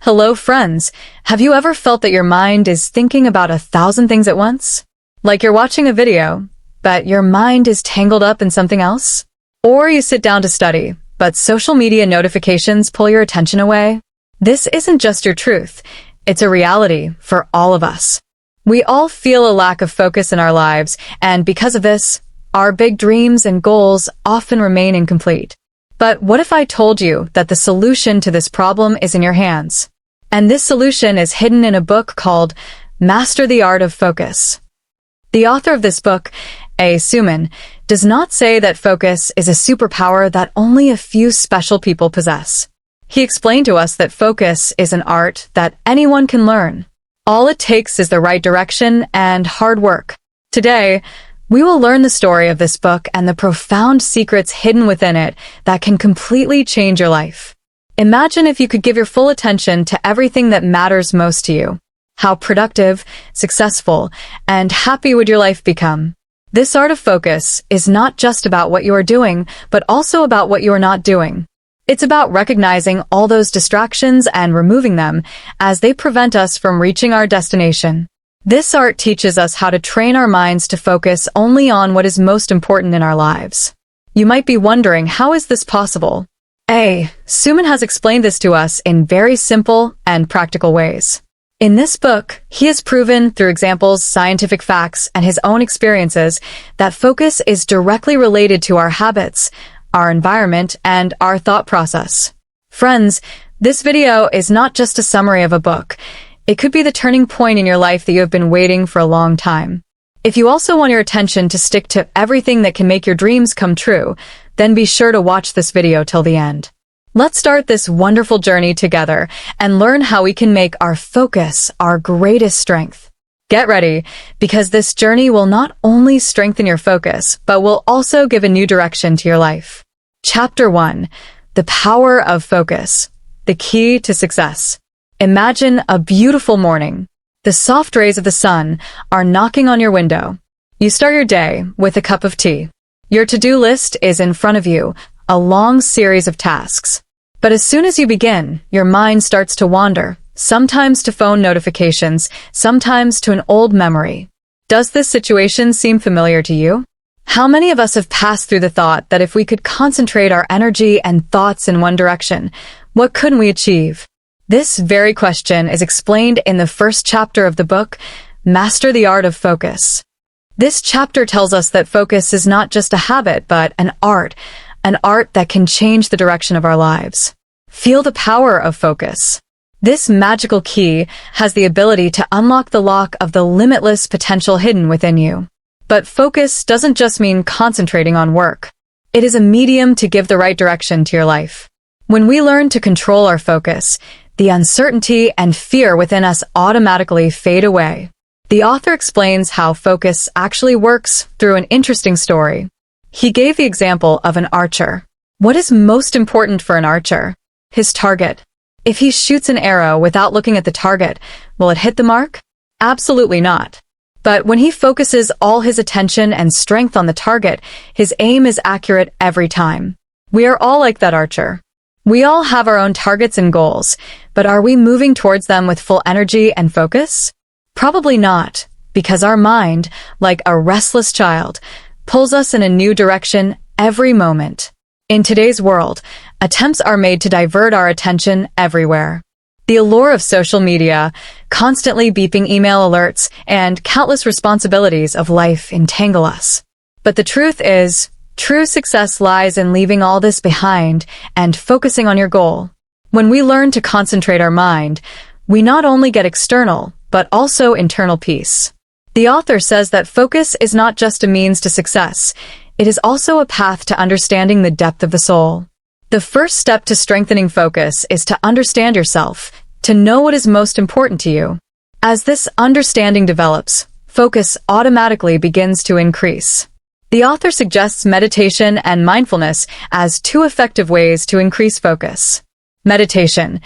Hello, friends. Have you ever felt that your mind is thinking about 1,000 things at once? Like you're watching a video, but your mind is tangled up in something else? Or you sit down to study, but social media notifications pull your attention away? This isn't just your truth. It's a reality for all of us. We all feel a lack of focus in our lives, and because of this, our big dreams and goals often remain incomplete. But what if I told you that the solution to this problem is in your hands? And this solution is hidden in a book called Master the Art of Focus. The author of this book, Suman, does not say that focus is a superpower that only a few special people possess. He explained to us that focus is an art that anyone can learn. All it takes is the right direction and hard work. Today, we will learn the story of this book and the profound secrets hidden within it that can completely change your life. Imagine if you could give your full attention to everything that matters most to you. How productive, successful, and happy would your life become? This art of focus is not just about what you are doing, but also about what you are not doing. It's about recognizing all those distractions and removing them as they prevent us from reaching our destination. This art teaches us how to train our minds to focus only on what is most important in our lives. You might be wondering, how is this possible? Suman has explained this to us in very simple and practical ways. In this book, he has proven through examples, scientific facts, and his own experiences that focus is directly related to our habits, our environment, and our thought process. Friends, this video is not just a summary of a book. It could be the turning point in your life that you have been waiting for a long time. If you also want your attention to stick to everything that can make your dreams come true, then be sure to watch this video till the end. Let's start this wonderful journey together and learn how we can make our focus our greatest strength. Get ready, because this journey will not only strengthen your focus, but will also give a new direction to your life. Chapter 1. The Power of Focus. The Key to Success. Imagine a beautiful morning. The soft rays of the sun are knocking on your window. You start your day with a cup of tea. Your to-do list is in front of you, a long series of tasks. But as soon as you begin, your mind starts to wander, sometimes to phone notifications, sometimes to an old memory. Does this situation seem familiar to you? How many of us have passed through the thought that if we could concentrate our energy and thoughts in one direction, what couldn't we achieve? This very question is explained in the first chapter of the book, Master the Art of Focus. This chapter tells us that focus is not just a habit, but an art that can change the direction of our lives. Feel the power of focus. This magical key has the ability to unlock the lock of the limitless potential hidden within you. But focus doesn't just mean concentrating on work. It is a medium to give the right direction to your life. When we learn to control our focus, the uncertainty and fear within us automatically fade away. The author explains how focus actually works through an interesting story. He gave the example of an archer. What is most important for an archer? His target. If he shoots an arrow without looking at the target, will it hit the mark? Absolutely not. But when he focuses all his attention and strength on the target, his aim is accurate every time. We are all like that archer. We all have our own targets and goals, but are we moving towards them with full energy and focus? Probably not, because our mind, like a restless child, pulls us in a new direction every moment. In today's world, attempts are made to divert our attention everywhere. The allure of social media, constantly beeping email alerts, and countless responsibilities of life entangle us. But the truth is, true success lies in leaving all this behind and focusing on your goal. When we learn to concentrate our mind, we not only get external, but also internal peace. The author says that focus is not just a means to success, it is also a path to understanding the depth of the soul. The first step to strengthening focus is to understand yourself, to know what is most important to you. As this understanding develops, focus automatically begins to increase. The author suggests meditation and mindfulness as two effective ways to increase focus. Meditation.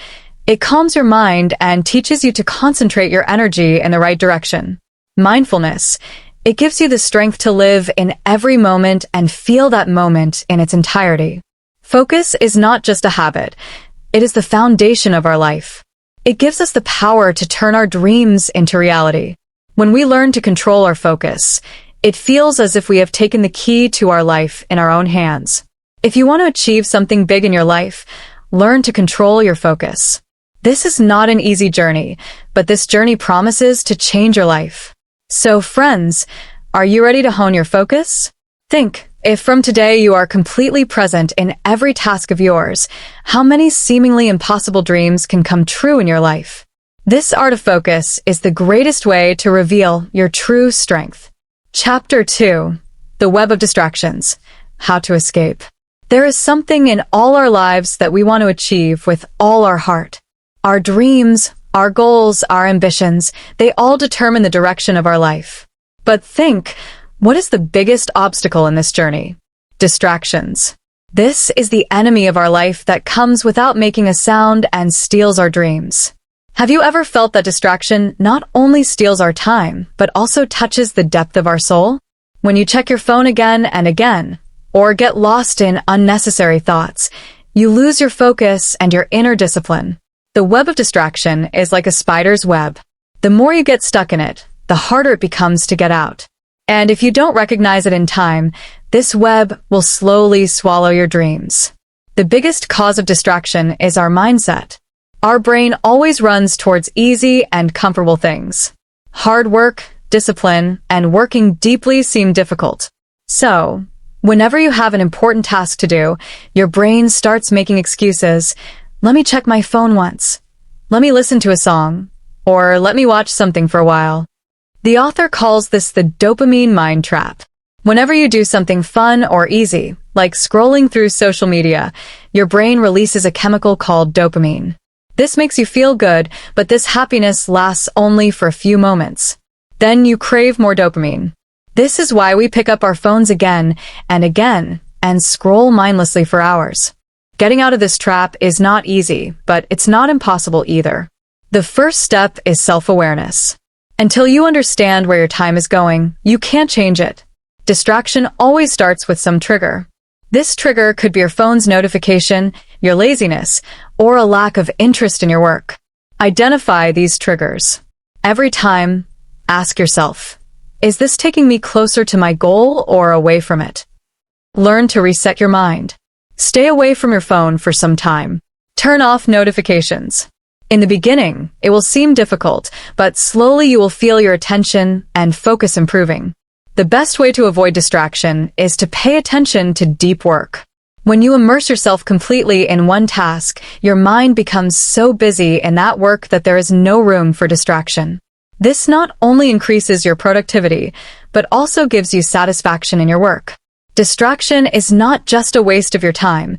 It calms your mind and teaches you to concentrate your energy in the right direction. Mindfulness. It gives you the strength to live in every moment and feel that moment in its entirety. Focus is not just a habit. It is the foundation of our life. It gives us the power to turn our dreams into reality. When we learn to control our focus, it feels as if we have taken the key to our life in our own hands. If you want to achieve something big in your life, learn to control your focus. This is not an easy journey, but this journey promises to change your life. So friends, are you ready to hone your focus? Think, if from today you are completely present in every task of yours, how many seemingly impossible dreams can come true in your life? This art of focus is the greatest way to reveal your true strength. Chapter 2. The Web of Distractions. How to Escape. There is something in all our lives that we want to achieve with all our heart. Our dreams, our goals, our ambitions, they all determine the direction of our life. But think, what is the biggest obstacle in this journey? Distractions. This is the enemy of our life that comes without making a sound and steals our dreams. Have you ever felt that distraction not only steals our time, but also touches the depth of our soul? When you check your phone again and again, or get lost in unnecessary thoughts, you lose your focus and your inner discipline. The web of distraction is like a spider's web. The more you get stuck in it, the harder it becomes to get out. And if you don't recognize it in time, this web will slowly swallow your dreams. The biggest cause of distraction is our mindset. Our brain always runs towards easy and comfortable things. Hard work, discipline, and working deeply seem difficult. So, whenever you have an important task to do, your brain starts making excuses. Let me check my phone once. Let me listen to a song. Or let me watch something for a while. The author calls this the dopamine mind trap. Whenever you do something fun or easy, like scrolling through social media, your brain releases a chemical called dopamine. This makes you feel good, but this happiness lasts only for a few moments. Then you crave more dopamine. This is why we pick up our phones again and scroll mindlessly for hours. Getting out of this trap is not easy, but it's not impossible either. The first step is self-awareness. Until you understand where your time is going, you can't change it. Distraction always starts with some trigger. This trigger could be your phone's notification, your laziness, or a lack of interest in your work. Identify these triggers. Every time, ask yourself, is this taking me closer to my goal or away from it? Learn to reset your mind. Stay away from your phone for some time. Turn off notifications. In the beginning, it will seem difficult, but slowly you will feel your attention and focus improving. The best way to avoid distraction is to pay attention to deep work. When you immerse yourself completely in one task, your mind becomes so busy in that work that there is no room for distraction. This not only increases your productivity, but also gives you satisfaction in your work. Distraction is not just a waste of your time.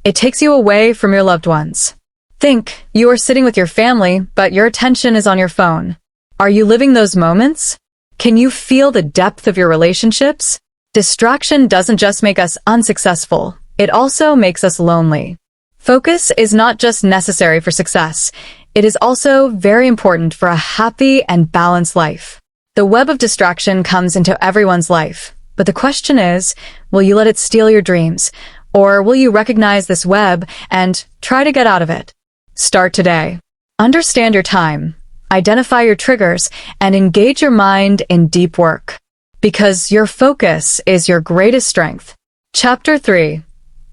It takes you away from your loved ones. Think, you are sitting with your family, but your attention is on your phone. Are you living those moments? Can you feel the depth of your relationships? Distraction doesn't just make us unsuccessful, it also makes us lonely. Focus is not just necessary for success, it is also very important for a happy and balanced life. The web of distraction comes into everyone's life, but the question is, will you let it steal your dreams, or will you recognize this web and try to get out of it? Start today. Understand your time, identify your triggers, and engage your mind in deep work. Because your focus is your greatest strength. Chapter 3.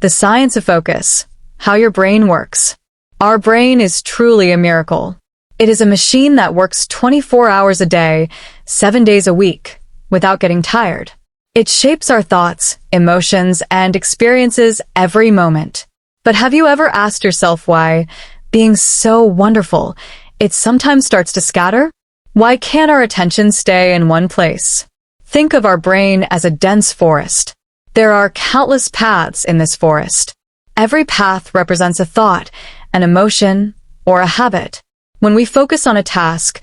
The Science of Focus. How your brain works. Our brain is truly a miracle. It is a machine that works 24 hours a day, 7 days a week, without getting tired. It shapes our thoughts, emotions, and experiences every moment. But have you ever asked yourself why, being so wonderful, it sometimes starts to scatter? Why can't our attention stay in one place? Think of our brain as a dense forest. There are countless paths in this forest. Every path represents a thought, an emotion, or a habit. When we focus on a task,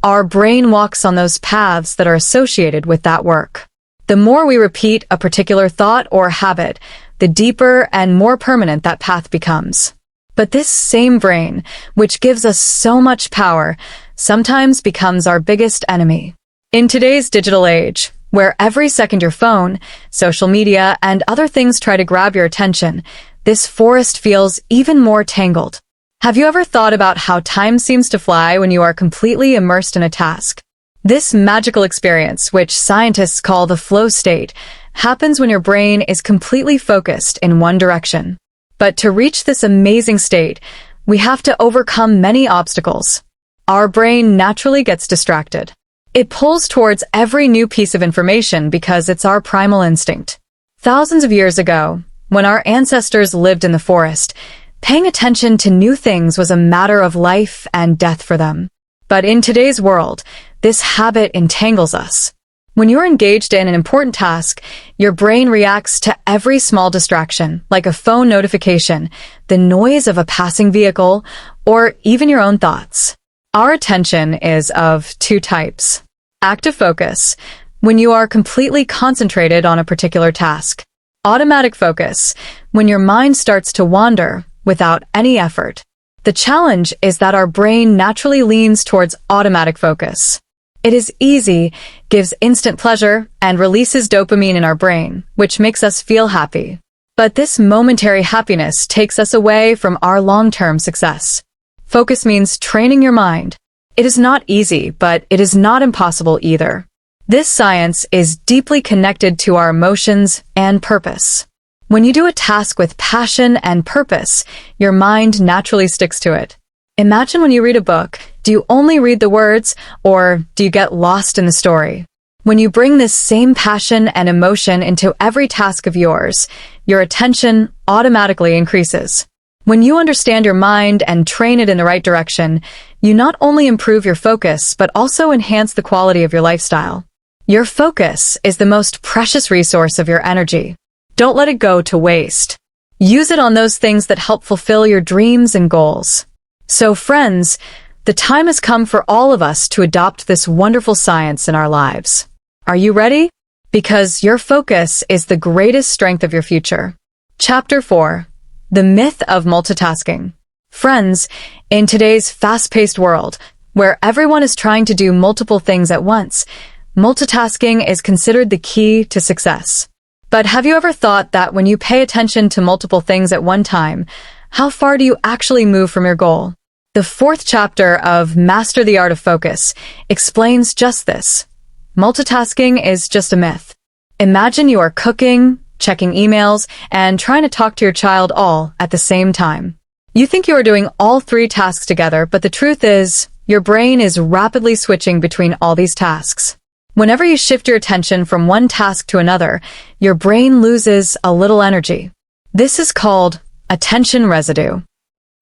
our brain walks on those paths that are associated with that work. The more we repeat a particular thought or habit, the deeper and more permanent that path becomes. But this same brain, which gives us so much power, sometimes becomes our biggest enemy. In today's digital age, where every second your phone, social media, and other things try to grab your attention, this forest feels even more tangled. Have you ever thought about how time seems to fly when you are completely immersed in a task? This magical experience, which scientists call the flow state, happens when your brain is completely focused in one direction. But to reach this amazing state, we have to overcome many obstacles. Our brain naturally gets distracted. It pulls towards every new piece of information because it's our primal instinct. Thousands of years ago, when our ancestors lived in the forest, paying attention to new things was a matter of life and death for them. But in today's world, this habit entangles us. When you're engaged in an important task, your brain reacts to every small distraction, like a phone notification, the noise of a passing vehicle, or even your own thoughts. Our attention is of two types. Active focus, when you are completely concentrated on a particular task. Automatic focus, when your mind starts to wander without any effort. The challenge is that our brain naturally leans towards automatic focus. It is easy, gives instant pleasure, and releases dopamine in our brain, which makes us feel happy. But this momentary happiness takes us away from our long-term success. Focus means training your mind. It is not easy, but it is not impossible either. This science is deeply connected to our emotions and purpose. When you do a task with passion and purpose, your mind naturally sticks to it. Imagine when you read a book, do you only read the words, or do you get lost in the story? When you bring this same passion and emotion into every task of yours, your attention automatically increases. When you understand your mind and train it in the right direction, you not only improve your focus, but also enhance the quality of your lifestyle. Your focus is the most precious resource of your energy. Don't let it go to waste. Use it on those things that help fulfill your dreams and goals. So friends, the time has come for all of us to adopt this wonderful science in our lives. Are you ready? Because your focus is the greatest strength of your future. Chapter 4. The Myth of Multitasking. Friends, in today's fast-paced world, where everyone is trying to do multiple things at once, multitasking is considered the key to success. But have you ever thought that when you pay attention to multiple things at one time, how far do you actually move from your goal? The fourth chapter of Master the Art of Focus explains just this. Multitasking is just a myth. Imagine you are cooking, checking emails, and trying to talk to your child all at the same time. You think you are doing all three tasks together, but the truth is, your brain is rapidly switching between all these tasks. Whenever you shift your attention from one task to another, your brain loses a little energy. This is called attention residue.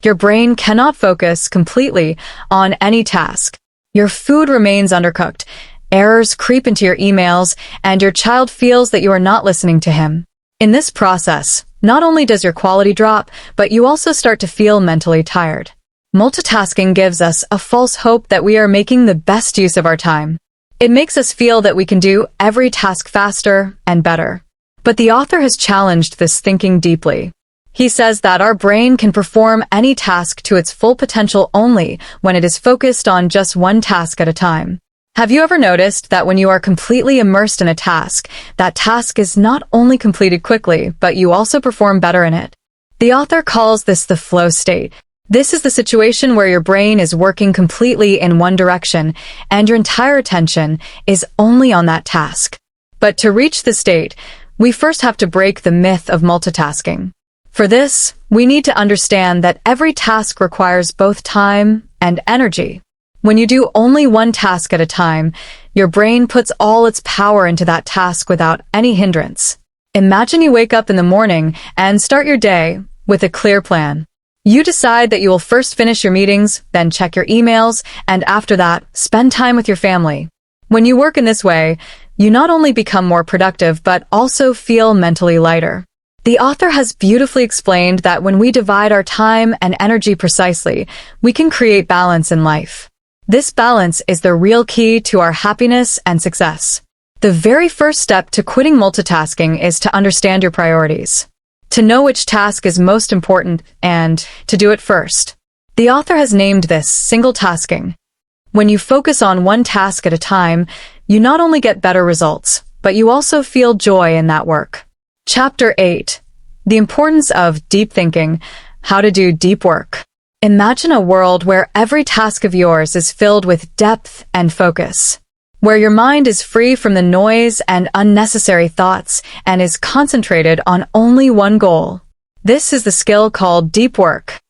Your brain cannot focus completely on any task. Your food remains undercooked, errors creep into your emails, and your child feels that you are not listening to him. In this process, not only does your quality drop, but you also start to feel mentally tired. Multitasking gives us a false hope that we are making the best use of our time. It makes us feel that we can do every task faster and better. But the author has challenged this thinking deeply. He says that our brain can perform any task to its full potential only when it is focused on just one task at a time. Have you ever noticed that when you are completely immersed in a task, that task is not only completed quickly, but you also perform better in it? The author calls this the flow state. This is the situation where your brain is working completely in one direction, and your entire attention is only on that task. But to reach this state, we first have to break the myth of multitasking. For this, we need to understand that every task requires both time and energy. When you do only one task at a time, your brain puts all its power into that task without any hindrance. Imagine you wake up in the morning and start your day with a clear plan. You decide that you will first finish your meetings, then check your emails, and after that, spend time with your family. When you work in this way, you not only become more productive, but also feel mentally lighter. The author has beautifully explained that when we divide our time and energy precisely, we can create balance in life. This balance is the real key to our happiness and success. The very first step to quitting multitasking is to understand your priorities. To know which task is most important and to do it first. The author has named this single tasking. When you focus on one task at a time, you not only get better results, but you also feel joy in that work. Chapter 8. The Importance of Deep Thinking, How to Do Deep Work. Imagine a world where every task of yours is filled with depth and focus, where your mind is free from the noise and unnecessary thoughts and is concentrated on only one goal. This is the skill called deep work.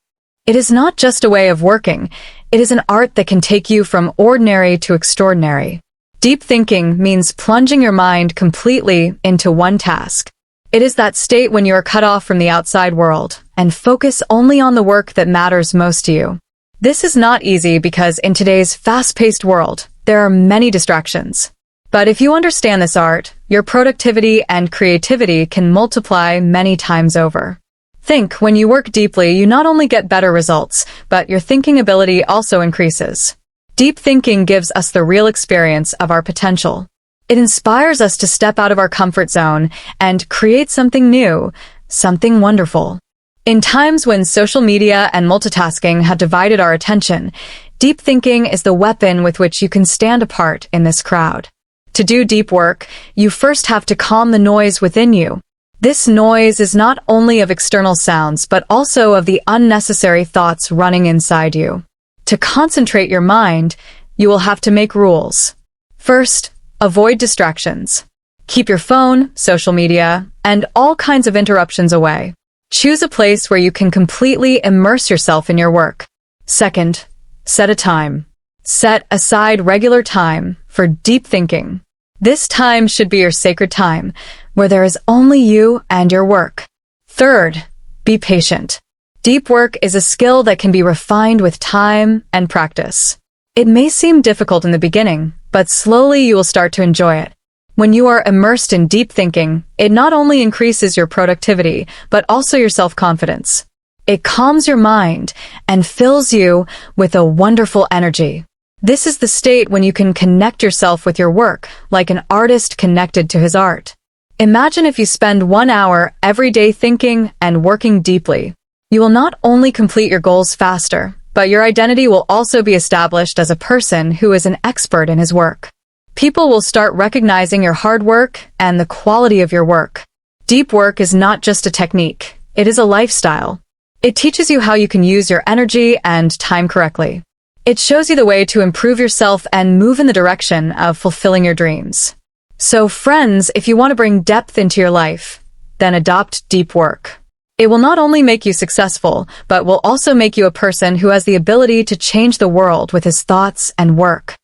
It is not just a way of working, it is an art that can take you from ordinary to extraordinary. Deep thinking means plunging your mind completely into one task. It is that state when you are cut off from the outside world and focus only on the work that matters most to you. This is not easy because in today's fast-paced world, there are many distractions. But if you understand this art, your productivity and creativity can multiply many times over. Think, when you work deeply, you not only get better results, but your thinking ability also increases. Deep thinking gives us the real experience of our potential. It inspires us to step out of our comfort zone and create something new, something wonderful. In times when social media and multitasking have divided our attention, deep thinking is the weapon with which you can stand apart in this crowd. To do deep work, you first have to calm the noise within you. This noise is not only of external sounds, but also of the unnecessary thoughts running inside you. To concentrate your mind, you will have to make rules. First, avoid distractions. Keep your phone, social media, and all kinds of interruptions away. Choose a place where you can completely immerse yourself in your work. Second, set a time. Set aside regular time for deep thinking. This time should be your sacred time, where there is only you and your work. Third, be patient. Deep work is a skill that can be refined with time and practice. It may seem difficult in the beginning, but slowly you will start to enjoy it. When you are immersed in deep thinking, it not only increases your productivity, but also your self-confidence. It calms your mind and fills you with a wonderful energy. This is the state when you can connect yourself with your work, like an artist connected to his art. Imagine if you spend 1 hour every day thinking and working deeply. You will not only complete your goals faster, but your identity will also be established as a person who is an expert in his work. People will start recognizing your hard work and the quality of your work. Deep work is not just a technique, it is a lifestyle. It teaches you how you can use your energy and time correctly. It shows you the way to improve yourself and move in the direction of fulfilling your dreams. So friends, if you want to bring depth into your life, then adopt deep work. It will not only make you successful, but will also make you a person who has the ability to change the world with his thoughts and work.